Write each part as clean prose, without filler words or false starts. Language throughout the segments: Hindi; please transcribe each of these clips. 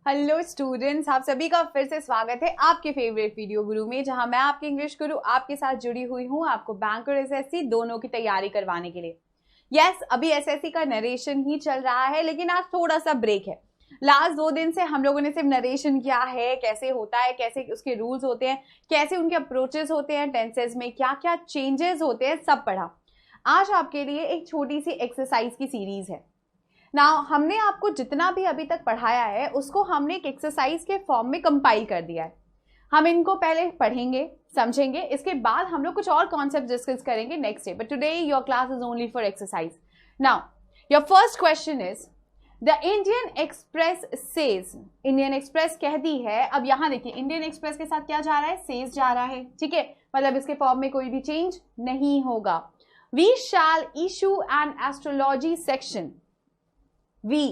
हेलो स्टूडेंट्स, आप सभी का फिर से स्वागत है आपके फेवरेट वीडियो गुरु में, जहां मैं आपके इंग्लिश गुरु आपके साथ जुड़ी हुई हूं आपको बैंक और एसएससी दोनों की तैयारी करवाने के लिए। यस, अभी एसएससी का नरेशन ही चल रहा है, लेकिन आज थोड़ा सा ब्रेक है। लास्ट 2 दिन से हम लोगों ने सिर्फ नरेशन किया है, कैसे होता है, कैसे उसके रूल्स होते हैं, कैसे उनके अप्रोचेस होते हैं, टेंसेस में क्या क्या चेंजेस होते हैं, सब पढ़ा। आज आपके लिए एक छोटी सी एक्सरसाइज की सीरीज है। नाउ हमने आपको जितना भी अभी तक पढ़ाया है उसको हमने एक एक्सरसाइज के फॉर्म में कंपाइल कर दिया है। हम इनको पहले पढ़ेंगे, समझेंगे, इसके बाद हम लोग कुछ और कॉन्सेप्ट डिस्कस करेंगे next day, but today your class is only for exercise. Now your first question is the Indian Express says, Indian express कह दी है। अब यहां देखिए इंडियन एक्सप्रेस के साथ क्या जा रहा है, सेज जा रहा है, ठीक है, मतलब इसके फॉर्म में कोई भी चेंज नहीं होगा। We shall issue an astrology section. We,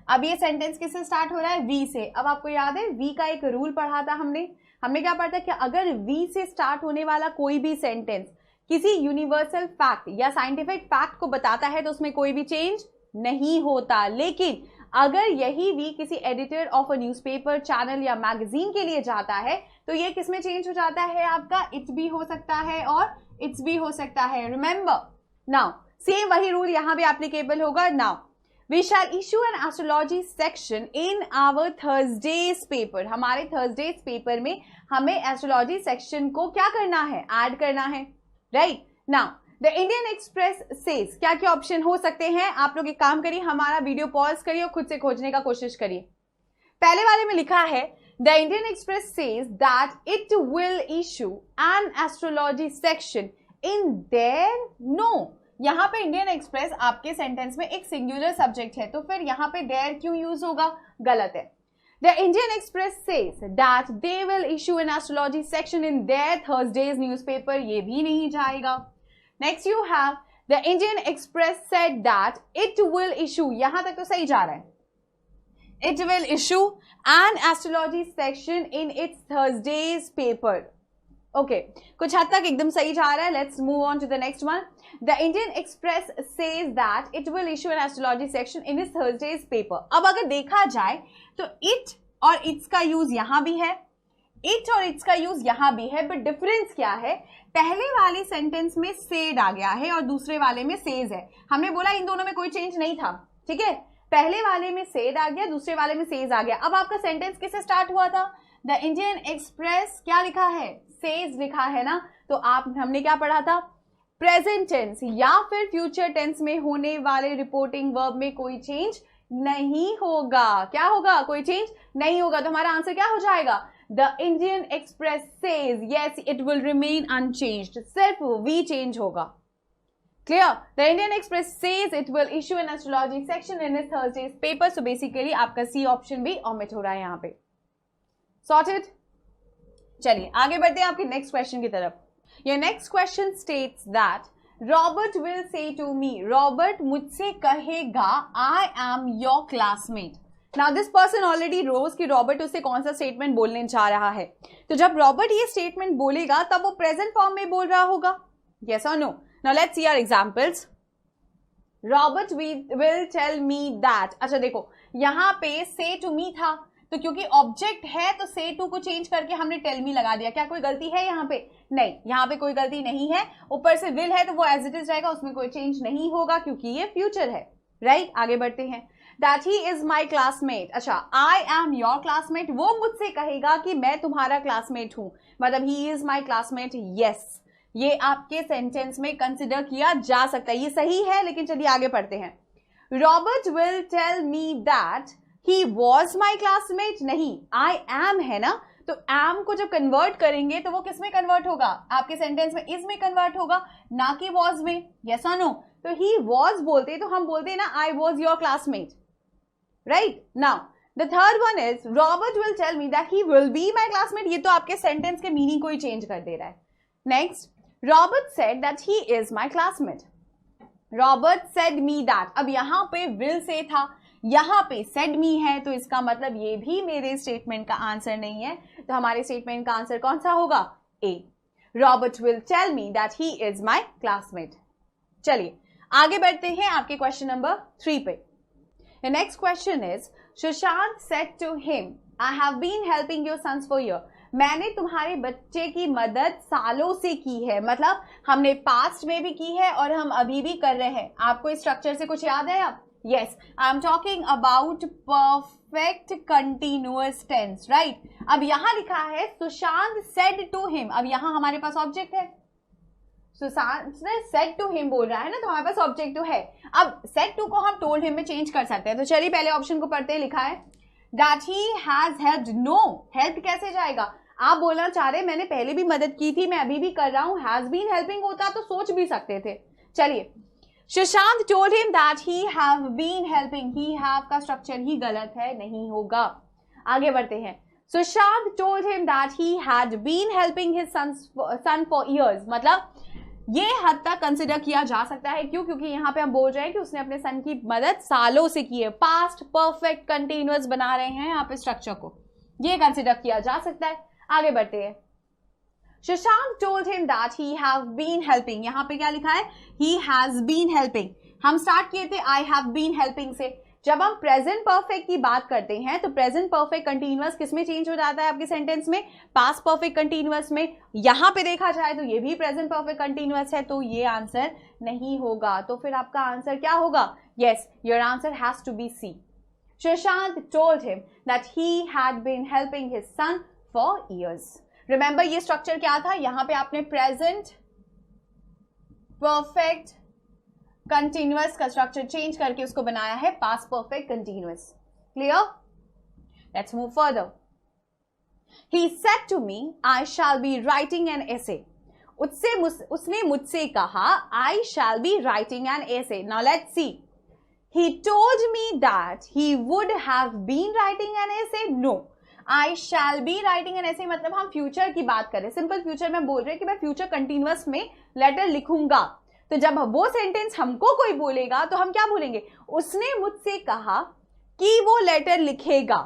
अब ये सेंटेंस किससे स्टार्ट हो रहा है, वी से। अब आपको याद है वी का एक रूल पढ़ा था हमने क्या पढ़ा था कि अगर वी से स्टार्ट होने वाला कोई भी सेंटेंस किसी यूनिवर्सल फैक्ट या साइंटिफिक फैक्ट को बताता है तो उसमें कोई भी चेंज नहीं होता। लेकिन अगर यही वी किसी editor of a newspaper, channel या मैगजीन के लिए जाता है तो ये किसमें चेंज हो जाता है, आपका इट्स भी हो सकता है और इट्स भी हो सकता है। रिमेंबर, नाउ सेम वही रूल यहां भी एप्लीकेबल होगा। Now We shall issue an astrology section in our Thursday's paper. हमारे Thursday's paper में हमें एस्ट्रोलॉजी सेक्शन को क्या करना है, ऐड करना है, right. Now the Indian Express says, क्या क्या ऑप्शन हो सकते हैं। आप लोग एक काम करिए, हमारा वीडियो पॉज करिए और खुद से खोजने का कोशिश करिए। पहले वाले में लिखा है the Indian Express says that it will issue an astrology section in there. No, यहां पे इंडियन एक्सप्रेस आपके सेंटेंस में एक सिंगुलर सब्जेक्ट है, तो फिर यहां पे देयर क्यों यूज होगा, गलत है। The Indian Express says that they will issue an astrology section in there Thursday's newspaper, ये भी नहीं जाएगा। Next you have the Indian Express said that it will issue, यहां तक तो सही जा रहा है, it will issue an astrology section in its Thursday's paper. Okay, कुछ हद तक एकदम सही जा रहा है। Let's move on to the next one. The Indian Express says that it will issue an astrology section in its Thursday's paper. अब अगर देखा जाए तो इट और इट्स का यूज यहां भी है, इट और इट्स का यूज यहां भी है, बट डिफरेंस क्या है, पहले वाले सेंटेंस में सेड आ गया है और दूसरे वाले में सेज है। हमने बोला इन दोनों में कोई चेंज नहीं था, ठीक है, पहले वाले में सेड आ गया, दूसरे वाले में सेज आ गया। अब आपका सेंटेंस किससे स्टार्ट हुआ था, द इंडियन एक्सप्रेस क्या लिखा है, सेज लिखा है ना, तो हमने क्या पढ़ा था, प्रेजेंट टेंस या फिर फ्यूचर टेंस में होने वाले रिपोर्टिंग वर्ब में कोई चेंज नहीं होगा। क्या होगा, कोई चेंज नहीं होगा। तो हमारा आंसर क्या हो जाएगा, the Indian Express says yes it will remain unchanged, सिर्फ वी चेंज होगा। Clear, the Indian Express says it will issue an astrology section in its Thursday's paper. So basically आपका सी ऑप्शन भी ओमिट हो रहा है यहाँ पे। सॉर्टेड। चलिए आगे बढ़ते हैं आपके नेक्स्ट क्वेश्चन की तरफ। Your next question states that Robert will say to me, Robert मुझसे कहेगा I am your classmate. Now this person already knows कि रॉबर्ट उससे कौन सा स्टेटमेंट बोलने जा रहा है, तो जब रॉबर्ट ये स्टेटमेंट बोलेगा तब वो प्रेजेंट फॉर्म में बोल रहा होगा, यस और no. Now let's see our examples. Robert will tell me that, अच्छा देखो यहां पे से टू मी था, तो क्योंकि ऑब्जेक्ट है तो से टू को चेंज करके हमने टेल मी लगा दिया। क्या कोई गलती है यहाँ पे, नहीं, यहाँ पे कोई गलती नहीं है। ऊपर से विल है तो वो एज इट इज रहेगा, उसमें कोई चेंज नहीं होगा क्योंकि ये फ्यूचर है, राइट। आगे बढ़ते हैं। That he is my classmate, अच्छा आई एम योर क्लासमेट, वो मुझसे कहेगा कि मैं तुम्हारा क्लासमेट हूं, मतलब ही इज माई क्लासमेट, यस, ये आपके सेंटेंस में कंसिडर किया जा सकता है, ये सही है। लेकिन चलिए आगे पढ़ते हैं। Robert will tell me that he was my classmate, नहीं I am है ना, तो am को जब कन्वर्ट करेंगे तो वो किस में कन्वर्ट होगा, आपके सेंटेंस में is में कन्वर्ट होगा, ना कि was में, yes or no। तो he was बोलते तो हम बोलते ना I was your classmate, right। now the third one is Robert will tell me that he will be my classmate, ये तो आपके सेंटेंस के मीनिंग को ही चेंज कर दे रहा है। Next, Robert said that he is my classmate, Robert said me that, अब यहां पे will से था, यहां पे said me है, तो इसका मतलब ये भी मेरे स्टेटमेंट का आंसर नहीं है। तो हमारे स्टेटमेंट का आंसर कौन सा होगा, A. Robert will tell me that he is my classmate. चलिए आगे बढ़ते हैं आपके क्वेश्चन नंबर 3 पे। The next question is, Sushant said to him, I have been helping your sons for year, मैंने तुम्हारे बच्चे की मदद सालों से की है, मतलब हमने पास्ट में भी की है और हम अभी भी कर रहे हैं। आपको इस स्ट्रक्चर से कुछ याद है अब? Yes, I am talking about perfect continuous tense, right. अब यहां लिखा है सुशांत सेड टू हिम, अब यहां हमारे पास ऑब्जेक्ट है, सुशांत ने सेड टू हिम बोल रहा है ना, तो हमारे पास ऑब्जेक्ट है। अब सेड टू को हम टोल्ड हिम में चेंज कर सकते हैं, तो चलिए पहले ऑप्शन को पढ़ते, लिखा है that he has helped, no, help कैसे जाएगा? आप बोलना चाह रहे मैंने पहले भी मदद की थी, मैं अभी भी कर रहा हूं, has been helping होता तो सोच भी सकते थे। चलिए, Sushant told him that he have been helping, he have का स्ट्रक्चर ही गलत है, नहीं होगा। आगे बढ़ते हैं, Sushant told him that he had been helping his son for years, मतलब ये हद तक कंसिडर किया जा सकता है, क्यों? क्योंकि यहाँ पे हम बोल रहे हैं कि उसने अपने सन की मदद सालों से की है, पास्ट परफेक्ट कंटिन्यूअस बना रहे हैं यहाँ पे स्ट्रक्चर को, ये कंसिडर किया जा सकता है। आगे बढ़ते हैं, Sushant told him that he have been helping, यहाँ पे क्या लिखा है? He has been helping. हम स्टार्ट किए थे आई हैव बीन हेल्पिंग से। जब हम प्रेजेंट परफेक्ट की बात करते हैं तो प्रेजेंट परफेक्ट कंटीन्यूअस किस में चेंज हो जाता है आपके सेंटेंस में? पास्ट परफेक्ट कंटीन्यूअस में। यहां पे देखा जाए तो ये भी प्रेजेंट परफेक्ट कंटीन्यूअस है, तो ये आंसर नहीं होगा। तो फिर आपका आंसर क्या होगा? Yes, your answer has to be C. Sushant told him that he had been helping his son for years. Remember ये स्ट्रक्चर क्या था? यहां पे आपने प्रेजेंट परफेक्ट कंटिन्यूअस का स्ट्रक्चर चेंज करके उसको बनाया है past perfect continuous. Clear? Let's move further. He said to me, I shall be writing an essay. उसने मुझसे कहा I shall be writing an essay. Now let's see. He told me that he would have been writing an essay. No. I shall be writing an essay मतलब हम फ्यूचर की बात करें, सिंपल फ्यूचर में बोल रहे हैं कि मैं फ्यूचर कंटिन्यूअस में लेटर लिखूंगा। तो जब वो सेंटेंस हमको कोई बोलेगा तो हम क्या बोलेंगे? उसने मुझसे कहा कि वो लेटर लिखेगा,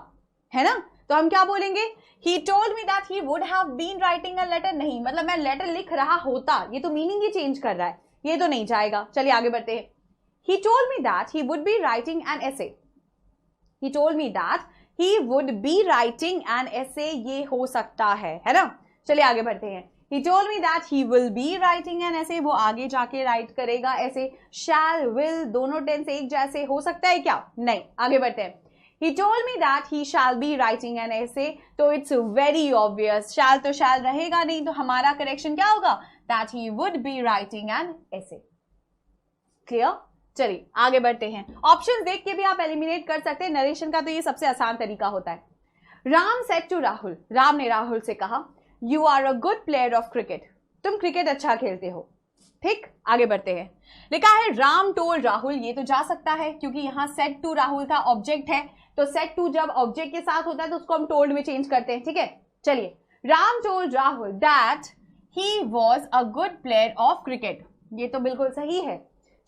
है ना? तो हम क्या बोलेंगे? He told me that he would have been writing a letter. नहीं, मतलब मैं लेटर लिख रहा होता, ये तो मीनिंग ही चेंज कर रहा है, ये तो नहीं जाएगा। चलिए आगे बढ़ते हैं। He told me that he would be writing an essay. He told me that he would be writing an essay. ये हो सकता है ना? चलिए आगे बढ़ते हैं। He told me that he will be writing an essay. वो आगे जाके राइट करेगा ऐसे। shall, will दोनों टेंस एक जैसे हो सकता है क्या? नहीं। आगे बढ़ते हैं। He told me that he shall be writing an essay. तो it's very obvious. shall तो shall रहेगा नहीं, तो हमारा करेक्शन क्या होगा? That he would be writing an essay. Clear? चलिए आगे बढ़ते हैं। ऑप्शन देख के भी आप एलिमिनेट कर सकते हैं, नरेशन का तो ये सबसे आसान तरीका होता है। राम said to राहुल, राम ने राहुल से कहा You are a good player of cricket. तुम क्रिकेट अच्छा खेलते हो। ठीक, आगे बढ़ते हैं। लिखा है राम टोल्ड राहुल, ये तो जा सकता है क्योंकि यहाँ सेड टू राहुल था, ऑब्जेक्ट है, तो सेड टू जब ऑब्जेक्ट के साथ होता है तो उसको हम टोल्ड में चेंज करते हैं। ठीक है, चलिए। Ram told Rahul that he was a good player of cricket, ये तो बिल्कुल सही है।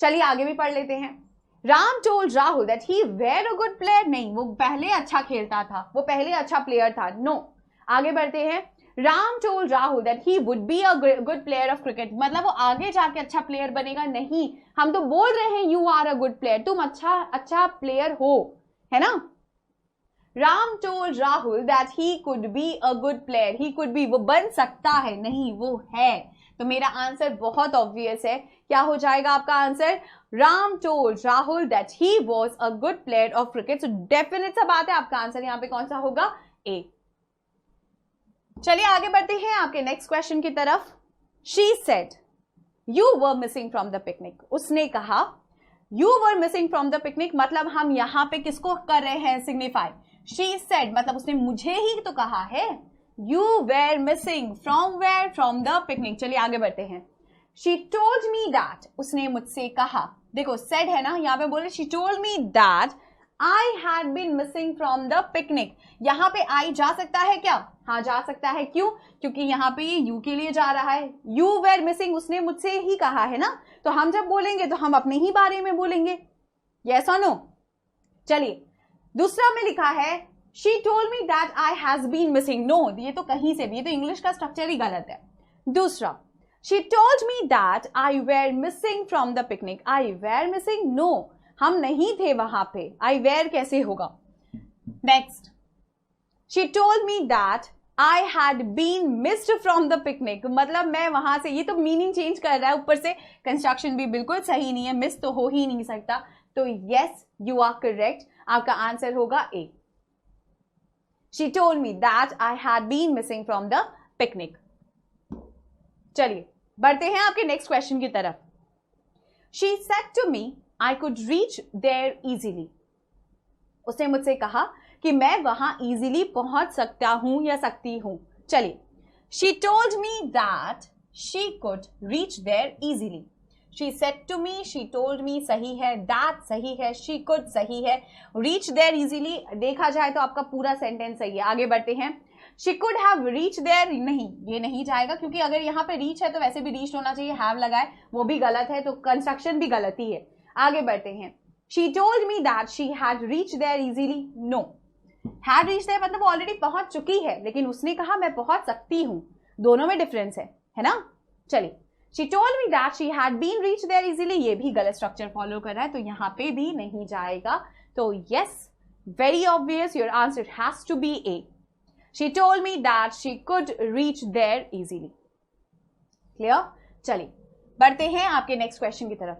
चलिए आगे भी पढ़ लेते हैं। Ram told Rahul that he were a good player, नहीं, वो पहले अच्छा खेलता था, वो पहले अच्छा प्लेयर था। नो, आगे बढ़ते हैं। Ram told Rahul that he would be a good player of cricket, मतलब वो आगे जाके अच्छा प्लेयर बनेगा, नहीं, हम तो बोल रहे हैं you are a good player, तुम अच्छा प्लेयर हो, है ना? Ram told Rahul that he could be a good player, he could be, वो बन सकता है, नहीं वो है। तो मेरा आंसर बहुत ऑब्वियस है, क्या हो जाएगा आपका answer? Ram told Rahul that he was a good player of cricket. So definite सा बात है, आपका आंसर यहाँ पे कौन सा होगा? ए। चलिए आगे बढ़ते हैं आपके नेक्स्ट क्वेश्चन की तरफ। She said, you were missing from the picnic. उसने कहा you were missing from the picnic, मतलब हम यहाँ पे किसको कर रहे हैं सिग्निफाई? She said मतलब उसने मुझे ही तो कहा है। You were missing from where? From the picnic. चलिए आगे बढ़ते हैं। She told me that, उसने मुझसे कहा, देखो said है ना, यहाँ पे बोले she told me that I had been missing from the picnic. यहाँ पे I जा सकता है क्या? हाँ जा सकता है, क्यों? क्योंकि यहाँ पे ये you के लिए जा रहा है। You were missing उसने मुझसे ही कहा है ना, तो हम जब बोलेंगे तो हम अपने ही बारे में बोलेंगे। Yes or no? चलिए दूसरा में लिखा है She told me that I has been missing. No, ये तो कहीं से भी, ये तो इंग्लिश का स्ट्रक्चर ही गलत है। दूसरा She told me that I were missing from the picnic. I were missing? No, हम नहीं थे वहां पे। I were कैसे होगा? Next, she told me that I had been missed from the picnic, मतलब मैं वहां से, ये तो मीनिंग चेंज कर रहा है, ऊपर से कंस्ट्रक्शन भी बिल्कुल सही नहीं है, मिस तो हो ही नहीं सकता, तो यस यू आर करेक्ट, आपका आंसर होगा A. She told me that I had been missing from the picnic. चलिए बढ़ते हैं आपके नेक्स्ट क्वेश्चन की तरफ। She said to me I could reach there easily, उसने मुझसे कहा कि मैं वहां इजीली पहुंच सकता हूं या सकती हूं। चलिए, she told me that she could reach there easily, she said to me, she told me सही है, दैट सही है, शी कुड सही है, रीच देयर इजीली देखा जाए तो आपका पूरा सेंटेंस सही है। आगे बढ़ते हैं, she could have reach there, नहीं ये नहीं जाएगा, क्योंकि अगर यहाँ पे रीच है तो वैसे भी रीच होना चाहिए, हैव लगाए वो भी गलत है, तो कंस्ट्रक्शन भी गलत ही है। आगे बढ़ते हैं, she told me that she had reach there easily, no, had reach there मतलब ऑलरेडी पहुंच चुकी है, लेकिन उसने कहा मैं पहुंच सकती हूं, दोनों में डिफरेंस है ना। चलिए, she told me that she had been reach there easily, ये भी गलत स्ट्रक्चर फॉलो कर रहा है, तो यहाँ पे भी नहीं जाएगा, तो yes very obvious your answer has to be A. She told me that she could reach there easily. Clear? चलिए बढ़ते हैं आपके नेक्स्ट क्वेश्चन की तरफ।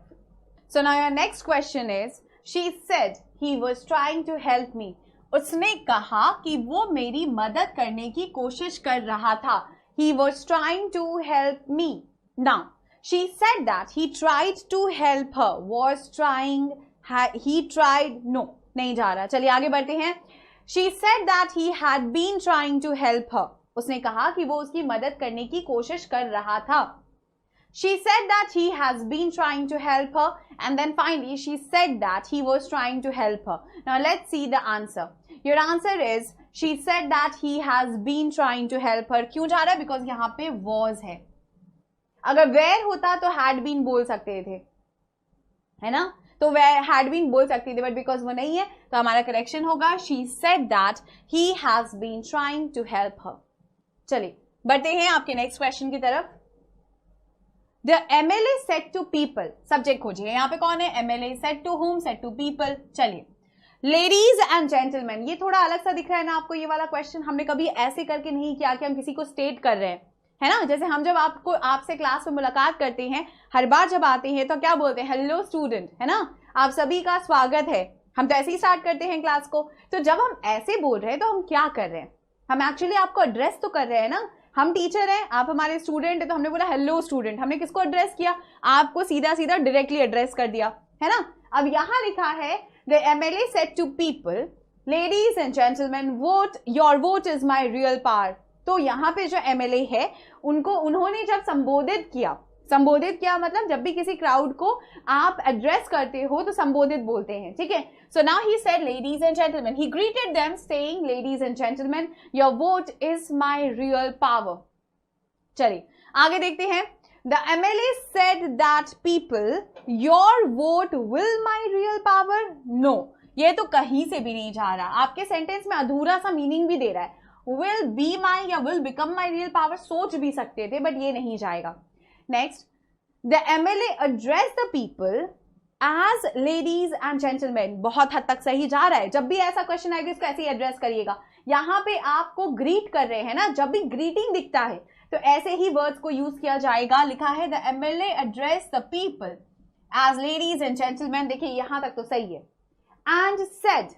So now your next question is, she said he was trying to help me. उसने कहा कि वो मेरी मदद करने की कोशिश कर रहा था। He was trying to help me. Now she said that he tried to help her. Was trying, he tried, no नहीं जा रहा। चलिए आगे बढ़ते हैं। She said that he had been trying to help her. उसने कहा कि वो उसकी मदद करने की कोशिश कर रहा था। She said that he has been trying to help her, and then finally she said that he was trying to help her. Now let's see the answer. Your answer is she said that he has been trying to help her. क्यों जा रहा है? Because यहाँ पे was है। अगर where होता तो had been बोल सकते थे, है ना, तो वह हैड बीन बोल सकती थी, बट बिकॉज वो नहीं है तो हमारा करेक्शन होगा she said that he has been trying to help her. चलिए बढ़ते हैं आपके नेक्स्ट क्वेश्चन की तरफ। The MLA said to people, subject खोजिए, यहाँ पे कौन है? MLA said to whom, said to people. चलिए, लेडीज एंड जेंटलमैन, ये थोड़ा अलग सा दिख रहा है ना आपको, ये वाला क्वेश्चन हमने कभी ऐसे करके नहीं किया कि हम किसी को स्टेट कर रहे हैं, है ना। जैसे हम जब आपसे क्लास में मुलाकात करते हैं, हर बार जब आते हैं तो क्या बोलते हैं? हेलो स्टूडेंट, है ना, आप सभी का स्वागत है, हम तो ऐसे ही स्टार्ट करते हैं क्लास को। तो जब हम ऐसे बोल रहे हैं तो हम क्या कर रहे हैं? हम एक्चुअली आपको एड्रेस तो कर रहे हैं ना, हम टीचर हैं, आप हमारे स्टूडेंट है, तो हमने बोला हेलो स्टूडेंट, हमने किसको एड्रेस किया? आपको सीधा सीधा डायरेक्टली एड्रेस कर दिया, है ना। अब यहां लिखा है the MLA said to people, ladies and gentleman, vote, your vote is my real power. तो यहाँ पे जो एमएलए है उन्होंने जब संबोधित किया मतलब जब भी किसी क्राउड को आप एड्रेस करते हो तो संबोधित बोलते हैं, ठीक है। So now he said ladies and gentleman, he greeted them saying ladies and gentleman, your vote is my real power. चलिए आगे देखते हैं। The MLA said that people, your vote will my real power. No, ये तो कहीं से भी नहीं जा रहा, आपके सेंटेंस में अधूरा सा मीनिंग भी दे रहा है। विल बी माई या will become my real power सोच भी सकते थे, बट ये नहीं जाएगा। Next, the MLA address the people as ladies and gentleman, बहुत हद तक सही जा रहा है। जब भी ऐसा क्वेश्चन आएगा इसको ऐसे ही एड्रेस करिएगा। यहाँ पे आपको ग्रीट कर रहे हैं ना, जब भी ग्रीटिंग दिखता है तो ऐसे ही वर्ड्स को यूज किया जाएगा। लिखा है the MLA address the people as ladies and gentleman, देखिए यहां तक तो सही है। And said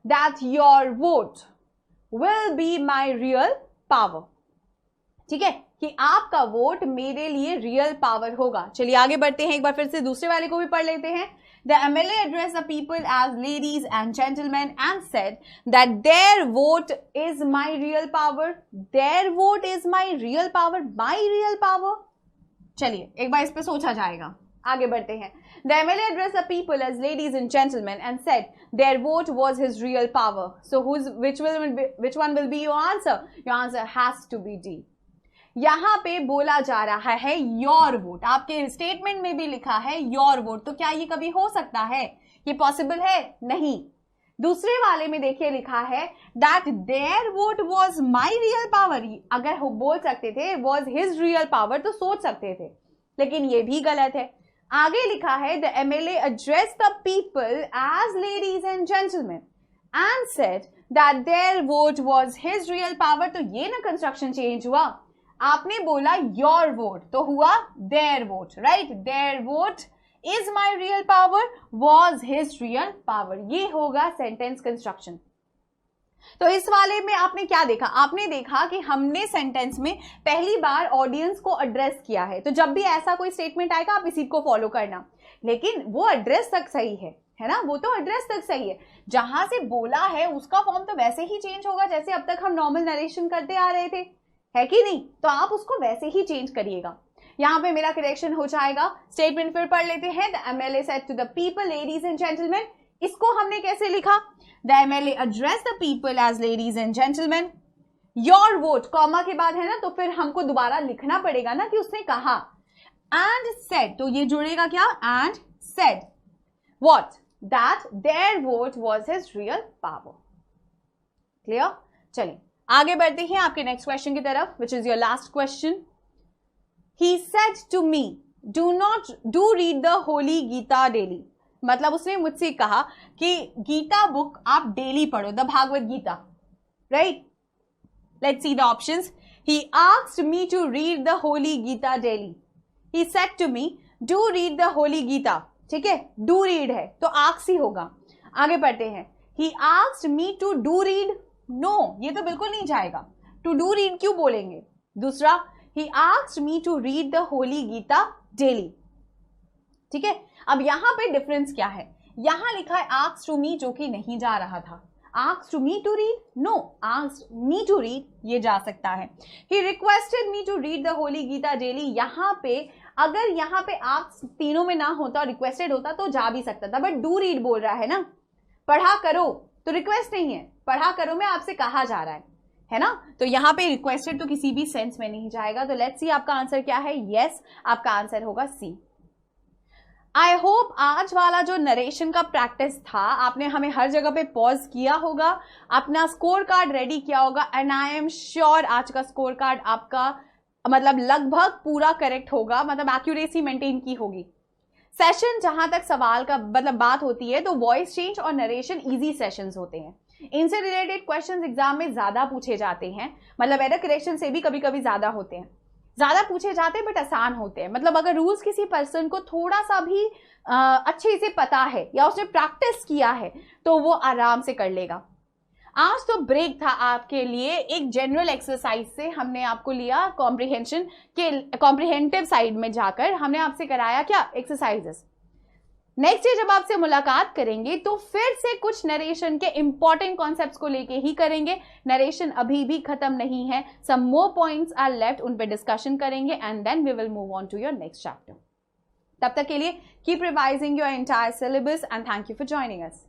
that your vote will be my real power, ठीक है, कि आपका वोट मेरे लिए रियल पावर होगा। चलिए आगे बढ़ते हैं, एक बार फिर से दूसरे वाले को भी पढ़ लेते हैं। The MLA addressed the people as ladies and gentlemen and said that their vote is my real power. Their vote is my real power. My real power. चलिए एक बार इस पे सोचा जाएगा। आगे बढ़ते हैं। The MLA addressed the people as ladies and gentlemen and said their vote was his real power. So which one will be your answer? Your answer has to be D. यहाँ पे बोला जा रहा है योर वोट, आपके स्टेटमेंट में भी लिखा है योर वोट, तो क्या ये कभी हो सकता है? ये पॉसिबल है? नहीं। दूसरे वाले में देखिए लिखा है that their vote was my real power, अगर वो बोल सकते थे वाज हिज रियल पावर तो सोच सकते थे, लेकिन ये भी गलत है। आगे लिखा है the MLA address the people as ladies and gentleman and said that their vote was his real power, तो ये ना कंस्ट्रक्शन चेंज हुआ, आपने बोला your vote तो हुआ their vote, right? Their vote is my real power, was his real power, ये होगा सेंटेंस कंस्ट्रक्शन। तो इस वाले में आपने क्या देखा, आपने देखा कि हमने सेंटेंस में पहली बार ऑडियंस को एड्रेस किया है, तो जब भी ऐसा कोई स्टेटमेंट आएगा आप इसी को फॉलो करना, लेकिन वो एड्रेस तक सही है ना, वो तो एड्रेस तक सही है, जहां से बोला है उसका फॉर्म तो वैसे ही चेंज होगा जैसे अब तक हम नॉर्मल नरेशन करते आ रहे थे, है कि नहीं? तो आप उसको वैसे ही चेंज करिएगा। यहाँ पे मेरा करेक्शन हो जाएगा। स्टेटमेंट फिर पढ़ लेते हैं। The MLA said to the people, ladies and gentleman, इसको हमने कैसे लिखा? The MLA address the people as ladies and gentleman. Your vote comma के बाद है ना, तो फिर हमको दोबारा लिखना पड़ेगा ना कि उसने कहा। एंड सेड, तो ये जुड़ेगा क्या? And said what? That their vote was his real power. Clear? चलिए आगे बढ़ते हैं आपके नेक्स्ट क्वेश्चन की तरफ, which is your last question. He said to me, do read the holy Gita daily. मतलब उसने मुझसे कहा कि गीता बुक आप डेली पढ़ो, the Bhagavad Gita, right? Let's see the options. He asked me to read the holy Gita daily. He said to me do read the holy Gita, ठीक है, डू रीड है तो आस्क ही होगा। आगे बढ़ते हैं। He asked me to do read, no ये तो बिल्कुल नहीं जाएगा, टू डू रीड क्यों बोलेंगे? दूसरा, he asked me to read the holy Gita daily, ठीक है। अब यहां पे डिफरेंस क्या है? यहां लिखा है आस्क्ड टू मी, जो कि नहीं जा रहा था। Asked to me to read, no, asked me to read ये जा सकता है। He requested me to read the holy Gita daily, यहां पे अगर यहां पे आस्क्ड तीनों में ना होता और रिक्वेस्टेड होता तो जा भी सकता था, बट डू रीड बोल रहा है ना, पढ़ा करो, तो रिक्वेस्ट नहीं है, पढ़ा करो में आपसे कहा जा रहा है ना, तो यहाँ पे रिक्वेस्टेड तो किसी भी सेंस में नहीं जाएगा। तो लेट्स सी आपका आंसर क्या है। यस, आपका आंसर होगा सी। आई होप आज वाला जो नरेशन का प्रैक्टिस था, आपने हमें हर जगह पे पॉज किया होगा, अपना स्कोर कार्ड रेडी किया होगा, एंड आई एम श्योर आज का स्कोर कार्ड आपका मतलब लगभग पूरा करेक्ट होगा, मतलब एक्यूरेसी मेंटेन की होगी। सेशन जहां तक सवाल का मतलब बात होती है तो वॉइस चेंज और नरेशन इजी सेशंस होते हैं। इनसे रिलेटेड क्वेश्चंस एग्जाम में ज्यादा पूछे जाते हैं, मतलब एरर करेक्शन से भी कभी कभी ज्यादा होते हैं, ज्यादा पूछे जाते हैं बट आसान होते हैं। मतलब अगर रूल्स किसी पर्सन को थोड़ा सा भी अच्छे से पता है या उसने प्रैक्टिस किया है तो वो आराम से कर लेगा। आज तो ब्रेक था आपके लिए, एक जनरल एक्सरसाइज से हमने आपको लिया कॉम्प्रिहेंशन के कॉम्प्रिहेंटिव साइड में जाकर हमने आपसे कराया क्या? एक्सरसाइजेस। नेक्स्ट डे जब आपसे मुलाकात करेंगे तो फिर से कुछ नरेशन के इंपॉर्टेंट कॉन्सेप्ट्स को लेके ही करेंगे। नरेशन अभी भी खत्म नहीं है, some more points are left, उन पे डिस्कशन करेंगे and then we will move on to your next chapter. तब तक के लिए keep revising your entire syllabus and thank you for joining us.